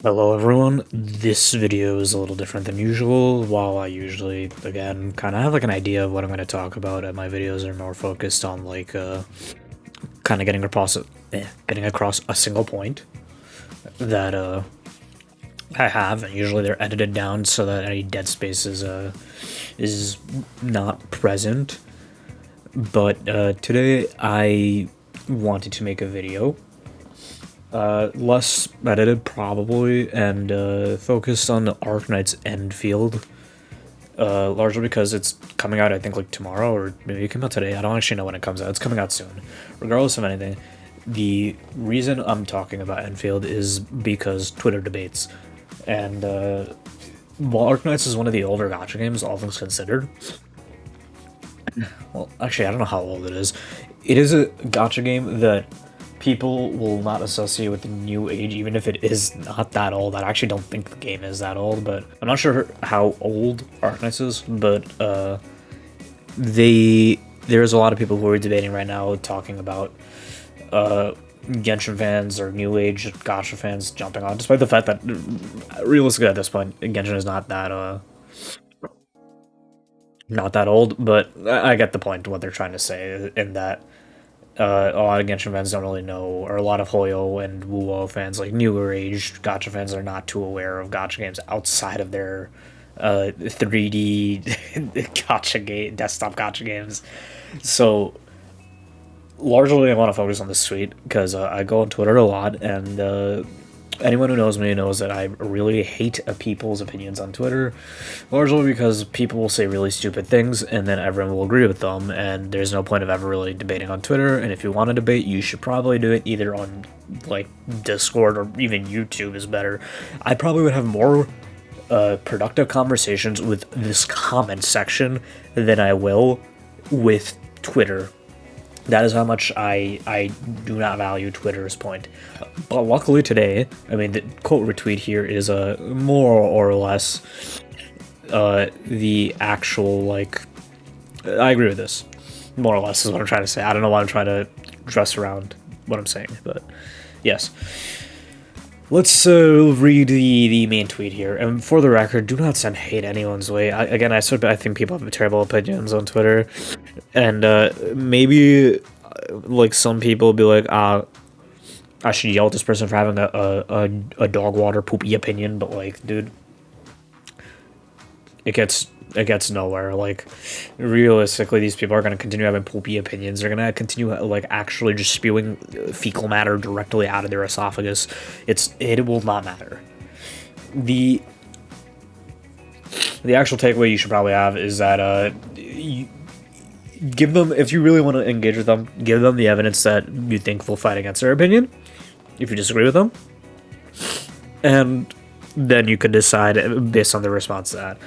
Hello everyone, this video is a little different than usual. While I usually, again, kind of have like an idea of what I'm going to talk about, and my videos are more focused on like, kind of getting across a single point that, I have, and usually they're edited down so that any dead space is not present. But, today I wanted to make a video less edited probably, and focused on the Arknights Endfield, largely because it's coming out I think like tomorrow, or maybe it came out today. I don't actually know when it comes out. It's coming out soon. Regardless of anything, the reason I'm talking about Endfield is because Twitter debates, and while Arknights is one of the older gacha games, all things considered, well, actually I don't know how old it is. It is a gacha game that people will not associate with the new age, even if it is not that old. I actually don't think the game is that old, but I'm not sure how old Arknights is, but there's a lot of people who are debating right now, talking about Genshin fans or new age gacha fans jumping on, despite the fact that realistically at this point Genshin is not that old, but I get the point of what they're trying to say in that a lot of Genshin fans don't really know, or a lot of Hoyo and Wuo fans, like newer age gacha fans, are not too aware of gacha games outside of their 3D desktop gacha games. So largely I want to focus on the suite because I go on Twitter a lot, and anyone who knows me knows that I really hate people's opinions on Twitter, largely because people will say really stupid things and then everyone will agree with them, and there's no point of ever really debating on Twitter. And if you want to debate, you should probably do it either on like Discord, or even YouTube is better. I probably would have more productive conversations with this comment section than I will with Twitter. That is how much I do not value Twitter's point. But luckily today, I mean, the quote retweet here is more or less the actual, like, I agree with this. More or less is what I'm trying to say. I don't know why I'm trying to dress around what I'm saying, but yes. Let's read the main tweet here. And for the record, do not send hate anyone's way. I think people have terrible opinions on Twitter, and maybe like some people will be like, I should yell at this person for having a dog water poopy opinion, but like, dude, it gets nowhere. Like, realistically, these people are going to continue having poopy opinions. They're going to continue, like, actually just spewing fecal matter directly out of their esophagus. It will not matter. The actual takeaway you should probably have is that give them, if you really want to engage with them, give them the evidence that you think will fight against their opinion, if you disagree with them, and then you could decide based on their response to that.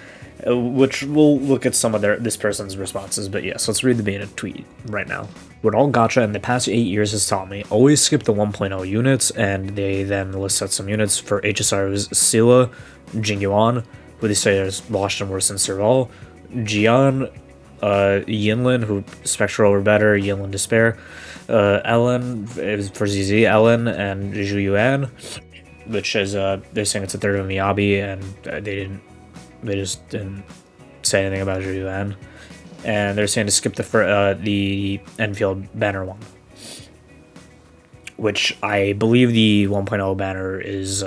Which we'll look at some of this person's responses, but yes, let's read the main tweet right now. What all gacha in the past 8 years has taught me: always skip the 1.0 units, and they then list out some units for HSR's Scylla, Jingyuan, who they say is washed and worse than Serval, Jian, Yinlin, who Spectral or better, Yinlin Despair, Ellen for ZZ, Ellen, and Zhuyuan, which is they're saying it's a third of Miyabi, and they just didn't say anything about Zhuyuan. And they're saying to skip the Enfield banner one, which I believe the 1.0 banner is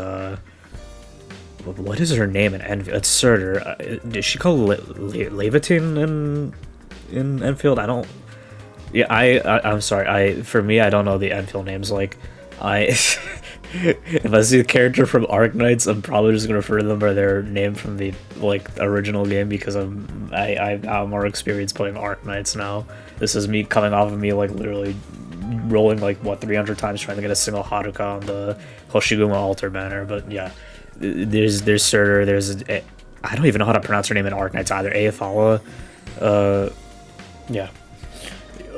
what is her name in Enfield? It's Surtur. Is she called Laevatain in Enfield? I don't. Yeah, I'm sorry. For me, I don't know the Enfield names. Like, if I see a character from Arknights, I'm probably just gonna refer to them by their name from the original game, because I have more experience playing Arknights now. This is me coming off of me like literally rolling 300 times trying to get a single Haruka on the Hoshiguma altar banner. But yeah, there's Surtur. I don't even know how to pronounce her name in Arknights either. Aefala. Yeah.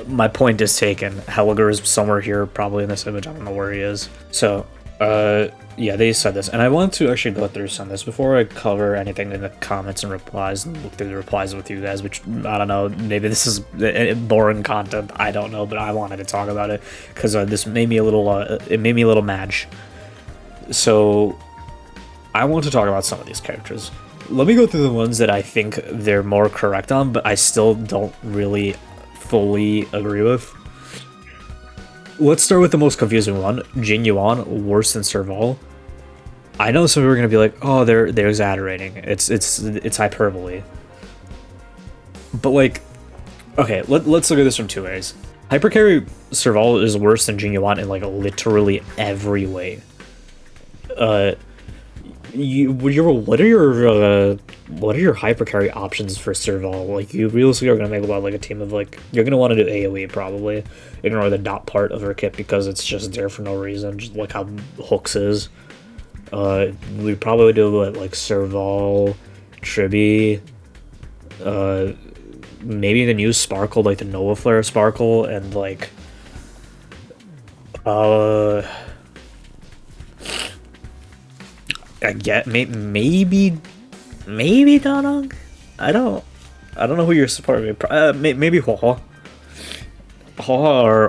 My point is taken. Helger is somewhere here, probably in this image. I don't know where he is. So, yeah, they said this, and I want to actually go through some of this before I cover anything in the comments and replies, and look through the replies with you guys, which, I don't know, maybe this is boring content, I don't know, but I wanted to talk about it, because this made me a little, it made me a little mad. So, I want to talk about some of these characters. Let me go through the ones that I think they're more correct on, but I still don't really fully agree with. Let's start with the most confusing one. Jin Yuan, worse than Serval. I know some people are gonna be like, "Oh, they're exaggerating. It's hyperbole." But like, okay, let's look at this from two ways. Hypercarry Serval is worse than Jin Yuan in like literally every way. What are your hypercarry options for Serval? Like, you realistically are gonna make about like a team of like, you're gonna want to do AoE probably. Ignore the dot part of her kit because it's just there for no reason, just like how Hooks is. We probably do like Serval, Tribi, maybe the new Sparkle, like the Nova Flare Sparkle, and like I get maybe Danong. I don't know who you're supporting. Maybe Hoa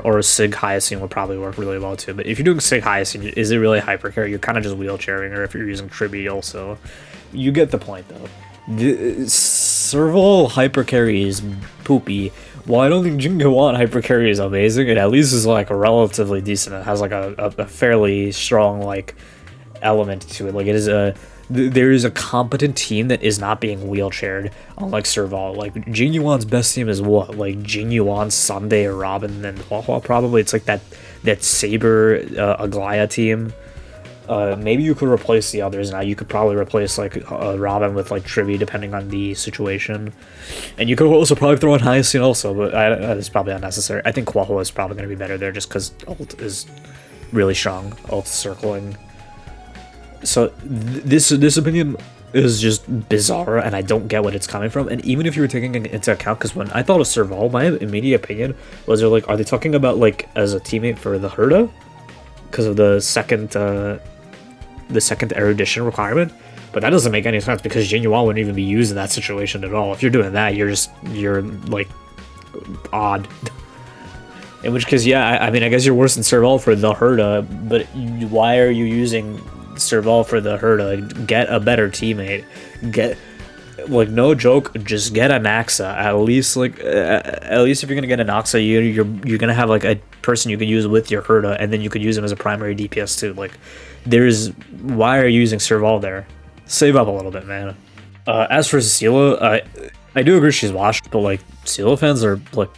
or Sig Hyacinth would probably work really well too. But if you're doing Sig Hyacinth, is it really hypercarry? You're kind of just wheelchairing her. If you're using Tribi also, you get the point though. The Serval hypercarry is poopy. While I don't think Jin Yuan hypercarry is amazing, it at least is like relatively decent. It has like a fairly strong like element to it. Like it is there is a competent team that is not being wheelchaired, unlike Serval. Like Jin Yuan's best team is what? Like Jin Yuan, Sunday, Robin, and Hua probably. It's like that Saber Aglaya team. Maybe you could replace the others now. You could probably replace like Robin with like Trivi depending on the situation, and you could also probably throw in Hyacinth also, but it's probably unnecessary. I think Quaho is probably going to be better there just because ult is really strong. Ult circling. So this opinion is just bizarre, and I don't get what it's coming from. And even if you were taking it into account, because when I thought of Serval, my immediate opinion was they're like, are they talking about like as a teammate for the Herda because of the second erudition requirement? But that doesn't make any sense because Jin Yuan wouldn't even be used in that situation at all. If you're doing that, you're like odd. In which case, yeah, I mean, I guess you're worse than Serval for the Herda, but why are you using Serval for the Herda? Get a better teammate. Get, like, no joke, just get a Naxa. At least if you're gonna get a Naxa, you're gonna have like a person you could use with your Herda, and then you could use him as a primary DPS too. Like, why are you using Serval there? Save up a little bit, man. As for Cecilia, I do agree she's washed, but like Cecilia fans are like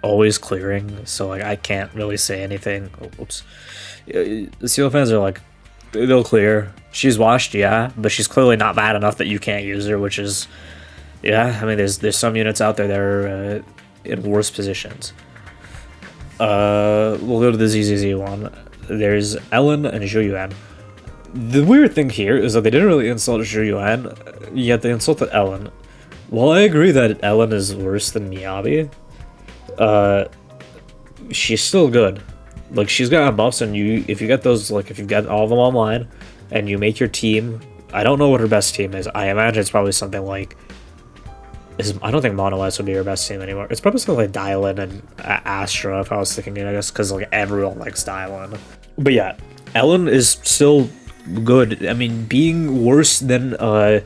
always clearing, so like I can't really say anything. Oops. Cecilia fans are like, they'll clear. She's washed, yeah, but she's clearly not bad enough that you can't use her, which is, yeah, I mean, there's some units out there that are in worse positions. We'll go to the ZZZ one. There's Ellen and Zhu Yuan. The weird thing here is that they didn't really insult Zhu Yuan, yet they insulted Ellen. While I agree that Ellen is worse than Miyabi, she's still good. Like, she's got buffs, and if you get those, like, if you get all of them online, and you make your team, I don't know what her best team is. I imagine it's probably something like, I don't think Monolith would be her best team anymore. It's probably something like Dylan and Astra, if I was thinking, I guess, because, like, everyone likes Dylan. But yeah, Ellen is still good. I mean, being worse than a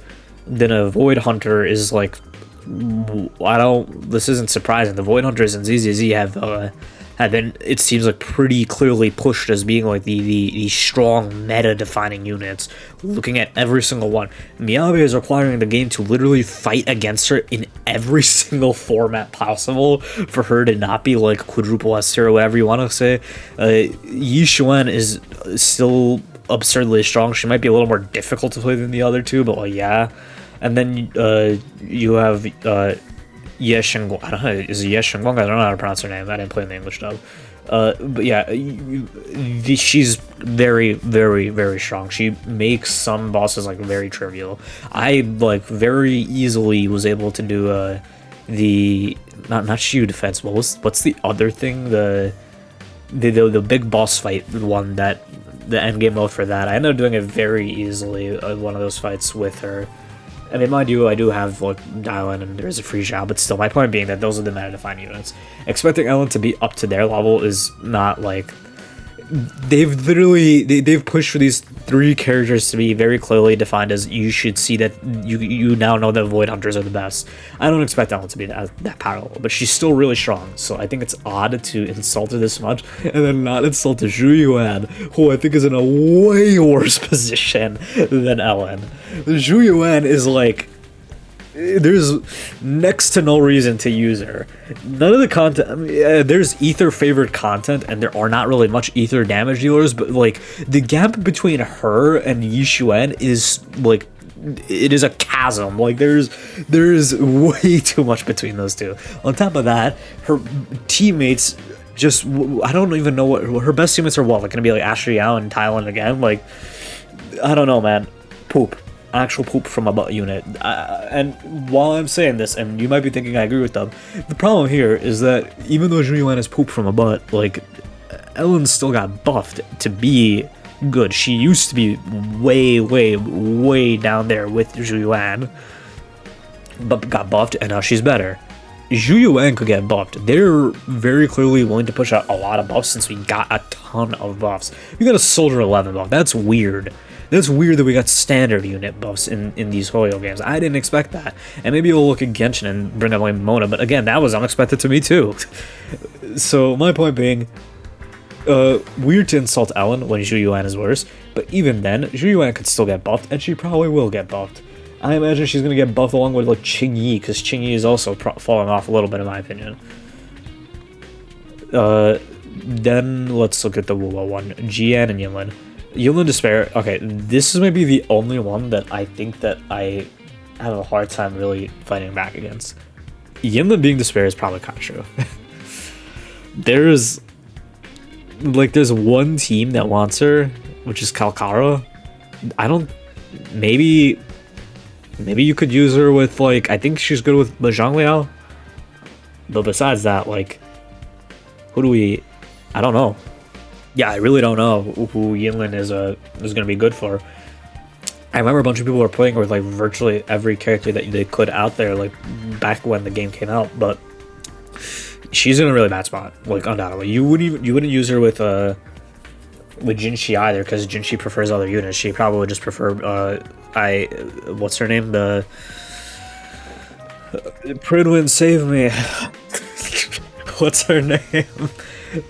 Void Hunter is, like, this isn't surprising. The Void Hunters and ZZZ have been, it seems like, pretty clearly pushed as being like the strong meta-defining units. Looking at every single one, Miyabi is requiring the game to literally fight against her in every single format possible for her to not be like quadruple S or whatever you want to say. Yi Xuan is still absurdly strong. She might be a little more difficult to play than the other two, but like, yeah. And then you have Ye Shenguang. I don't know. Is it Ye Shenguang? I don't know how to pronounce her name. I didn't play in the English dub. But yeah, she's very, very, very strong. She makes some bosses like very trivial. I like very easily was able to do the not Shield defense. What's the other thing? The big boss fight one, that the end game mode for that. I ended up doing it very easily. One of those fights with her. I mean, mind you, I do have like Dylan and there's a free Zhao, but still, my point being that those are the meta-defining units. Expecting Ellen to be up to their level is not like, they've pushed for these 3 characters to be very clearly defined as you should see that you now know that Void Hunters are the best. I don't expect Ellen to be that powerful, but she's still really strong. So I think it's odd to insult her this much and then not insult Zhu Yuan, who I think is in a way worse position than Ellen. Zhu Yuan is like, there's next to no reason to use her. None of the content, I mean, there's ether favored content and there are not really much ether damage dealers, but like the gap between her and Yixuan is like, it is a chasm. Like there's way too much between those two. On top of that, her teammates just, I don't even know what her best teammates are. What, like gonna be like Ashley Yao and Thailand again? Like, I don't know, man. Poop. Actual poop from a butt unit. And while I'm saying this, and you might be thinking I agree with them, the problem here is that even though Zhu Yuan is poop from a butt, like, Ellen still got buffed to be good. She used to be way down there with Zhu Yuan, but got buffed, and now she's better. Zhu Yuan could get buffed. They're very clearly willing to push out a lot of buffs since we got a ton of buffs. We got a Soldier 11 buff. That's weird. That's weird that we got standard unit buffs in these Hoyo games. I didn't expect that. And maybe we'll look at Genshin and bring up like Mona, but again, that was unexpected to me too. So my point being, weird to insult Ellen when Zhu Yuan is worse, but even then, Zhu Yuan could still get buffed, and she probably will get buffed. I imagine she's going to get buffed along with like Qingyi, because Qingyi is also falling off a little bit in my opinion. Then let's look at the Wuwa one, Jian and Yinlin. Yinlin Despair, okay, this is maybe the only one that I think that I have a hard time really fighting back against. Yinlin being Despair is probably kind of true. There's one team that wants her, which is Kalkara. I don't, maybe you could use her with, like, I think she's good with Zhang. But besides that, like, who do we, I don't know. Yeah, I really don't know who Yinlin is going to be good for. I remember a bunch of people were playing with like virtually every character that they could out there, like back when the game came out. But she's in a really bad spot, like undoubtedly. You wouldn't use her with Jinshi either, because Jinshi prefers other units. She probably would just prefer what's her name? The Pridwin, save me. What's her name?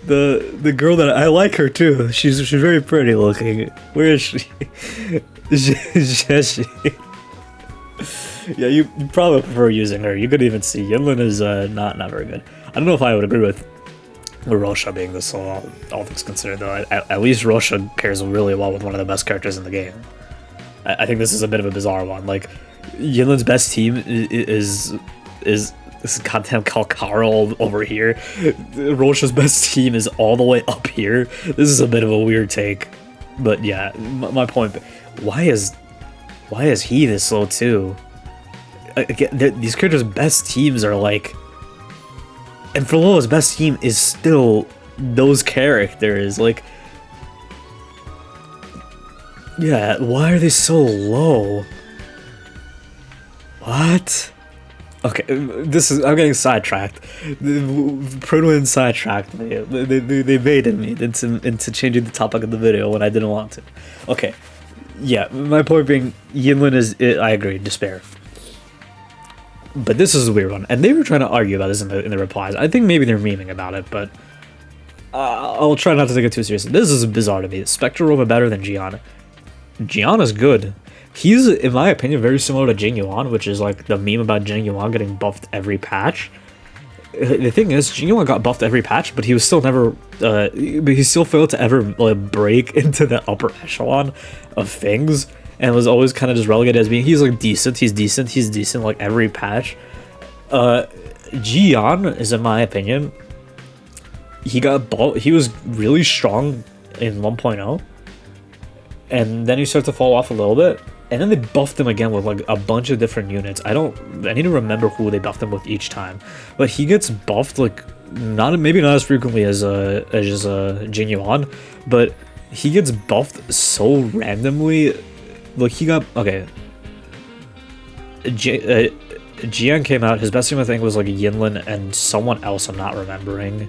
The girl that I like her too. She's very pretty looking. Where is she? Is she? Yeah, you probably prefer using her. You could even see Yinlin is not very good. I don't know if I would agree with Rosha being this all things considered though. At least Rosha pairs really well with one of the best characters in the game. I think this is a bit of a bizarre one. Like Yinlin's best team is this goddamn Kalkara over here. Rosha's best team is all the way up here. This is a bit of a weird take. But yeah, my point, why is he this low too? Again, these characters' best teams are like, and Flola's best team is still those characters. Like, yeah, why are they so low? What? Okay, I'm getting sidetracked. Pridwin sidetracked me. They baited me into changing the topic of the video when I didn't want to. Okay, yeah, my point being, Yinlin is, I agree, Despair. But this is a weird one, and they were trying to argue about this in the replies. I think maybe they're memeing about it, but I'll try not to take it too seriously. This is bizarre to me. Spectre Rover better than Gian. Gian is good. He's, in my opinion, very similar to Jing Yuan, which is like the meme about Jing Yuan getting buffed every patch. The thing is, Jing Yuan got buffed every patch, but he was still never, but he still failed to ever like break into the upper echelon of things, and was always kind of just relegated as being, he's like decent, he's decent like every patch. Gian is, in my opinion, he was really strong in 1.0, and then he started to fall off a little bit. And then they buffed him again with like a bunch of different units. I need to remember who they buffed him with each time. But he gets buffed like maybe not as frequently as Jing Yuan, but he gets buffed so randomly. Like he got, okay. Jian came out, his best team I think was like Yinlin and someone else I'm not remembering.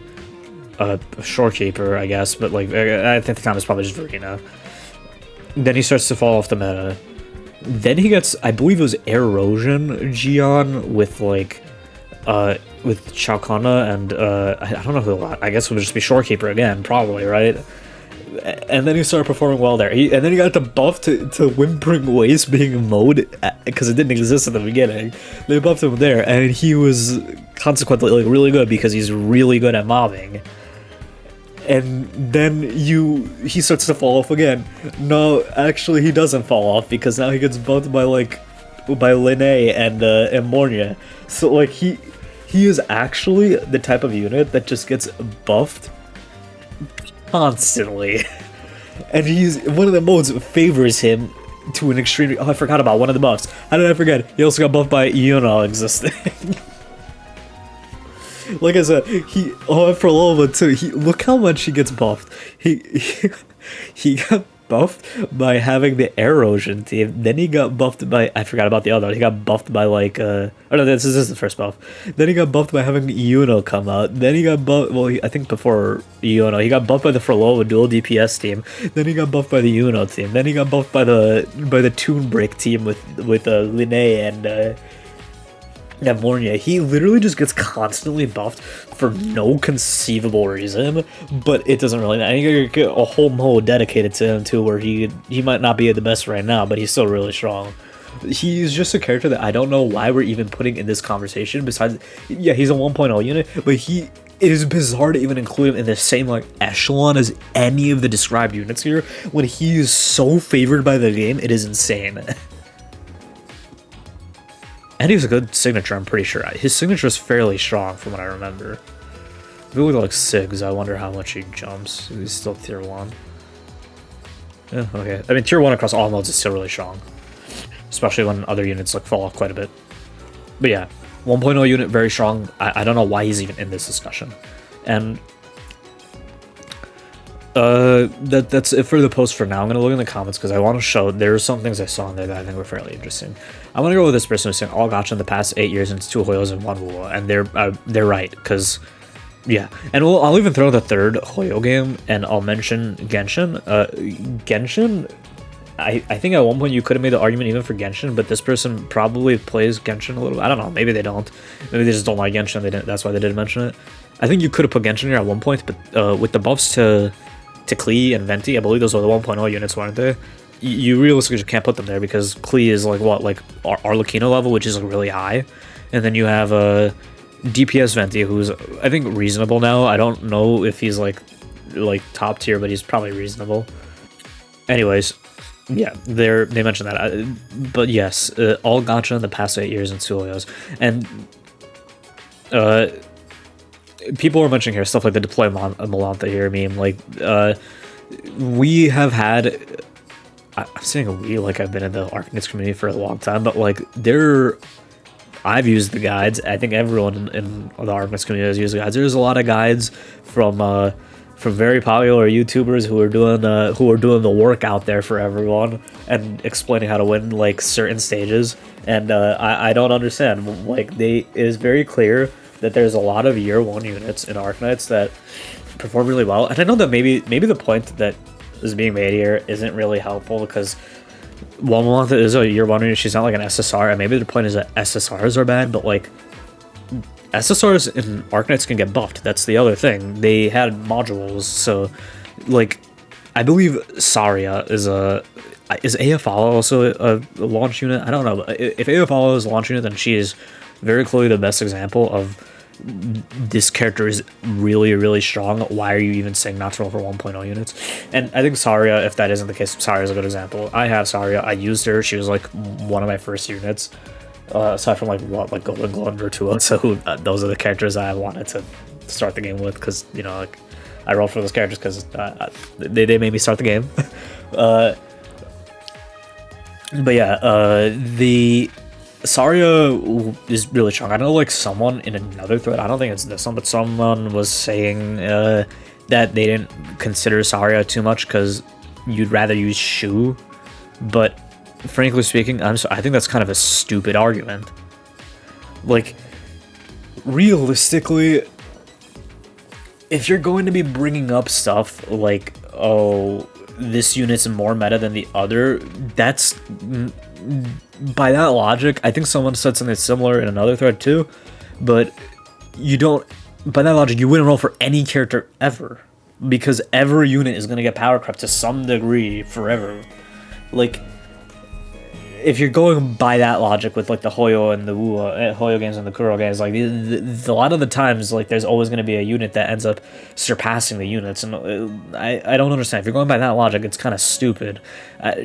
Shorekeeper, I guess, but like I think the combo's probably just Verena. Then he starts to fall off the meta. Then he gets, I believe it was Erosion Gion with like with Chalcana and I don't know who, I guess it would just be Shorekeeper again, probably, right? And then he started performing well there. And then he got the buff to Whimpering Waste being a mode, because it didn't exist in the beginning. They buffed him there, and he was consequently like really good because he's really good at mobbing. And then he starts to fall off again. No, actually he doesn't fall off, because now he gets buffed by Linne and Mornia. So like he is actually the type of unit that just gets buffed constantly. And he's one of the modes favors him to an extreme. Oh, I forgot about one of the buffs. How did I forget? He also got buffed by Iona existing. Like I said, for Lova too, look how much he gets buffed. He got buffed by having the Erosion team. Then he got buffed by, I forgot about the other one. He got buffed by like oh no, this is the first buff. Then he got buffed by having Iuno come out. Then he got buffed, well, I think before Iuno, he got buffed by the Frolova dual DPS team. Then he got buffed by the Iuno team. Then he got buffed by the Toon Break team with Linne and Mornia. He literally just gets constantly buffed for no conceivable reason, but it doesn't really matter. You get a whole mode dedicated to him too, where he might not be the best right now, but he's still really strong. He's just a character that I don't know why we're even putting in this conversation. Besides, yeah, he's a 1.0 unit, but it is bizarre to even include him in the same like echelon as any of the described units here, when he is so favored by the game. It is insane. And he has a good signature, I'm pretty sure. His signature is fairly strong from what I remember. If you look like Sigs, I wonder how much he jumps. He's still tier 1. Yeah, okay. I mean, tier 1 across all modes is still really strong. Especially when other units like fall off quite a bit. But yeah, 1.0 unit, very strong. I don't know why he's even in this discussion. And that's it for the post for now. I'm gonna look in the comments because I want to show there's some things I saw in there that I think were fairly interesting. I'm gonna go with this person who's saying all gacha in the past 8 years into 2 Hoyos and 1 Wuwa, and they're right, because yeah. And I'll even throw the third Hoyo game, and I'll mention Genshin. Genshin, I think at one point you could have made the argument even for Genshin, but this person probably plays Genshin a little. I don't know. Maybe they don't. Maybe they just don't like Genshin. That's why they didn't mention it. I think you could have put Genshin here at one point, but with the buffs to Klee and Venti, I believe those are the 1.0 units, weren't they? You realistically just can't put them there because Klee is like what, like Arlecchino level, which is like really high, and then you have a DPS Venti who's I think reasonable now. I don't know if he's like top tier, but he's probably reasonable. Anyways, yeah, they mentioned that, but yes, all gacha in the past 8 years in Sulios, and people were mentioning here stuff like the deploy Malantha here meme. Like, we have had, I'm saying we, like I've been in the Arknights community for a long time, but like I've used the guides. I think everyone in the Arknights community has used the guides. There's a lot of guides from very popular YouTubers who are doing the work out there for everyone and explaining how to win like certain stages. And I don't understand. Like, it is very clear that there's a lot of year 1 units in Arknights that perform really well. And I know that maybe the point that is being made here isn't really helpful, because Malantha is a year 1 unit, she's not like an SSR, and maybe the point is that SSRs are bad, but like SSRs in Arknights can get buffed. That's the other thing. They had modules, so like I believe Saria is Aefala also a launch unit? I don't know. But if Aefala is a launch unit, then she is very clearly the best example of this character is really, really strong. Why are you even saying not to roll for 1.0 units? And I think Saria, if that isn't the case, Saria is a good example. I have Saria. I used her. She was like one of my first units. Aside from like Golden Glow and Virtuoso, those are the characters I wanted to start the game with, because you know, like, I rolled for those characters because they made me start the game. But yeah, the Saria is really strong. I know like someone in another thread, I don't think it's this one, but someone was saying that they didn't consider Saria too much because you'd rather use Shu, but frankly speaking, I think that's kind of a stupid argument. Like, realistically, if you're going to be bringing up stuff like, oh, this unit's more meta than the other, that's, by that logic, I think someone said something similar in another thread too, but you don't, by that logic, you wouldn't roll for any character ever, because every unit is going to get power crept to some degree forever. Like, if you're going by that logic with like the Hoyo and the Hoyo games and the Kuro games, like a lot of the times, like there's always going to be a unit that ends up surpassing the units, and I don't understand. If you're going by that logic, it's kind of stupid.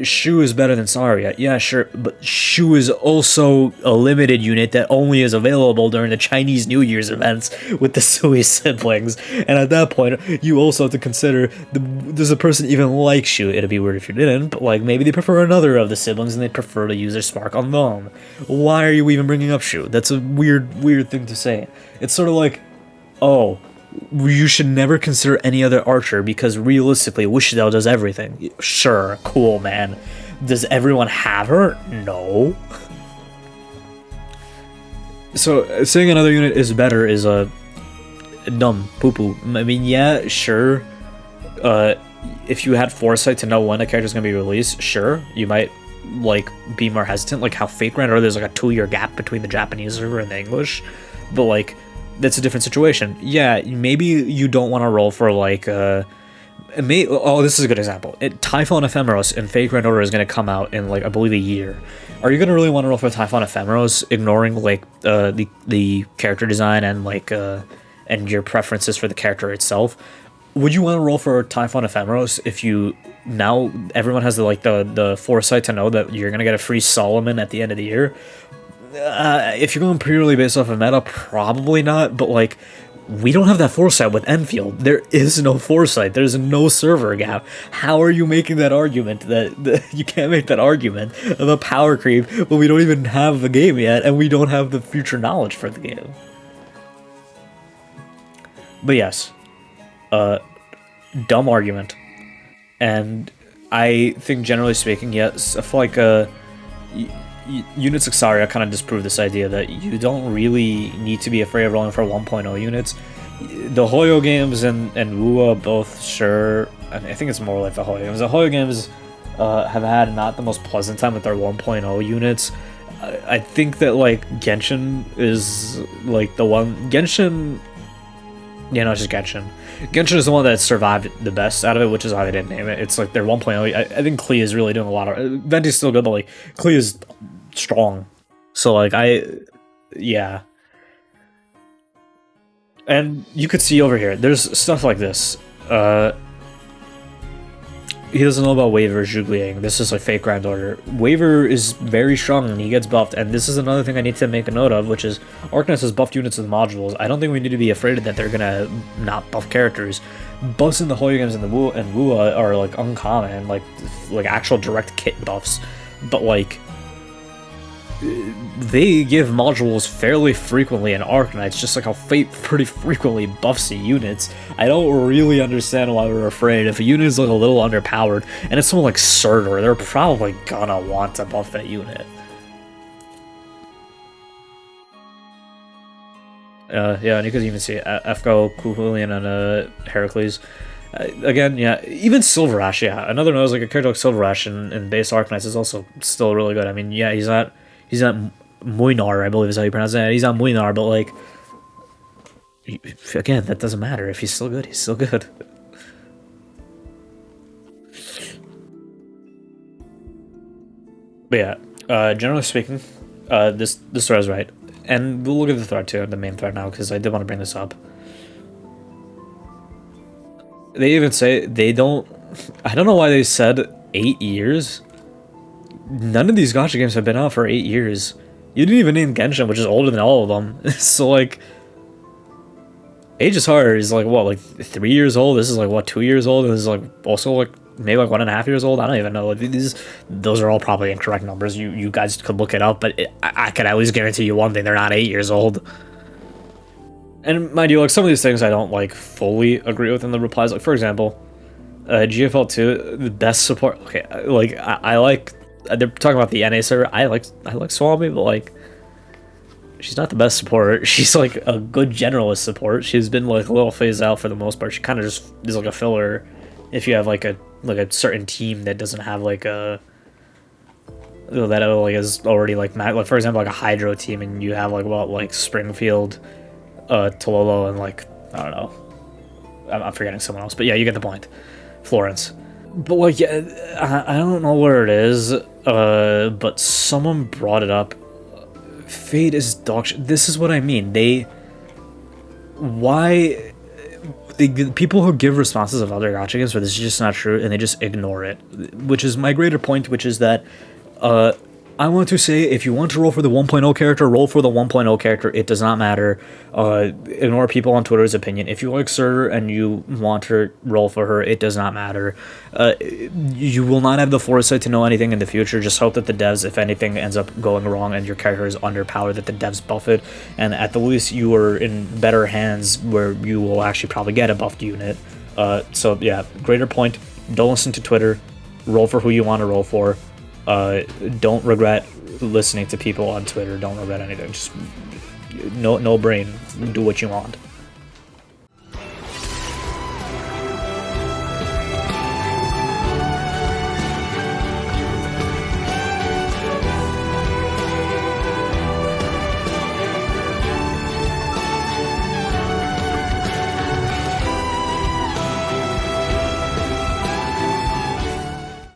Shu is better than Saria, yeah, sure, but Shu is also a limited unit that only is available during the Chinese New Year's events with the Sui siblings, and at that point, you also have to consider, does a person even like Shu? It'd be weird if you didn't, but like maybe they prefer another of the siblings and they prefer to use their spark on them. Why are you even bringing up Shu? That's a weird thing to say. It's sort of like, oh, you should never consider any other archer because realistically, Wishidao does everything. Sure, cool, man. Does everyone have her? No. So, saying another unit is better is a dumb poo-poo. I mean, yeah, sure. If you had foresight to know when a character's gonna be released, sure, you might like be more hesitant, like how Fake Rant, or there's like a 2-year gap between the Japanese server and the English, but like that's a different situation. Yeah, maybe you don't want to roll for like this is a good example. Typhon Ephemeros and Fake Rant Order is going to come out in like I believe a year. Are you going to really want to roll for Typhon Ephemeros, ignoring like the character design and like and your preferences for the character itself? Would you want to roll for Typhon Ephemeros if you now everyone has the foresight to know that you're gonna get a free Solomon at the end of the year? If you're going purely based off of meta, probably not. But like, we don't have that foresight with Endfield. There is no foresight. There's no server gap. How are you making that argument that you can't make that argument of a power creep when we don't even have the game yet and we don't have the future knowledge for the game? But yes. Dumb argument, and I think generally speaking, yes, I feel like units like Saria kind of disprove this idea that you don't really need to be afraid of rolling for 1.0 units. The Hoyo games and Wuwa both, sure. I think it's more like the Hoyo games. The Hoyo games have had not the most pleasant time with their 1.0 units. I think that like Genshin is like the one. Genshin, yeah, no, it's just Genshin. Genshin is the one that survived the best out of it, which is why they didn't name it. It's like their 1.0. I think Klee is really doing a lot of... Venti's still good, but like Klee is strong. So like yeah. And you could see over here, there's stuff like this. He doesn't know about Waver Zhugliang. This is like Fake Grand Order. Waver is very strong and he gets buffed. And this is another thing I need to make a note of, which is Arknights has buffed units with modules. I don't think we need to be afraid that they're gonna not buff characters. Buffs in the Hoyo games and the Wuwa are like uncommon, like actual direct kit buffs. But like, they give modules fairly frequently in Arknights, just like how Fate pretty frequently buffs the units. I don't really understand why we're afraid. If a unit is like a little underpowered, and it's someone like Surtur, they're probably gonna want to buff that unit. Yeah, and you could even see Efko, Kuhulian, and Heracles. Again, yeah, even Silver Ash, yeah. Another nose, like a character like Silver Ash in base Arknights is also still really good. I mean, yeah, he's not Muinar, I believe is how you pronounce it. He's not Muinar, but like, again, that doesn't matter. If he's still good, he's still good. But yeah, generally speaking, this thread is right. And we'll look at the thread too, the main thread now, because I did want to bring this up. They even say they don't... I don't know why they said 8 years. None of these gacha games have been out for 8 years. You didn't even name Genshin, which is older than all of them. So, like... Aegis Heart is, like, what, like, 3 years old? This is, like, what, 2 years old? And this is, like, also, like, maybe, like, 1.5 years old? I don't even know. Like, those are all probably incorrect numbers. You guys could look it up, but I could at least guarantee you one thing. They're not 8 years old. And mind you, like, some of these things I don't, like, fully agree with in the replies. Like, for example, GFL 2, the best support... Okay, like, I like... They're talking about the NA server. I like Swami, but, like... She's not the best support. She's like a good generalist support. She's been like a little phased out for the most part. She kind of just is like a filler if you have like a certain team that doesn't have like a that like is already like for example like a Hydro team, and you have like Springfield, Tololo, and like I don't know, I'm forgetting someone else, but yeah, you get the point. Florence. But like yeah, I don't know where it is, but someone brought it up. Fate is dog shit. This is what I mean. The people who give responses of other gacha games where this is just not true and they just ignore it, which is my greater point, which is that I want to say, if you want to roll for the 1.0 character, roll for the 1.0 character. It does not matter. Ignore people on Twitter's opinion. If you like Sur and you want to roll for her, it does not matter. You will not have the foresight to know anything in the future. Just hope that the devs, if anything ends up going wrong and your character is underpowered, that the devs buff it. And at the least, you are in better hands where you will actually probably get a buffed unit. So yeah, greater point. Don't listen to Twitter. Roll for who you want to roll for. Don't regret listening to people on Twitter. Don't regret anything. Just no brain. Do what you want.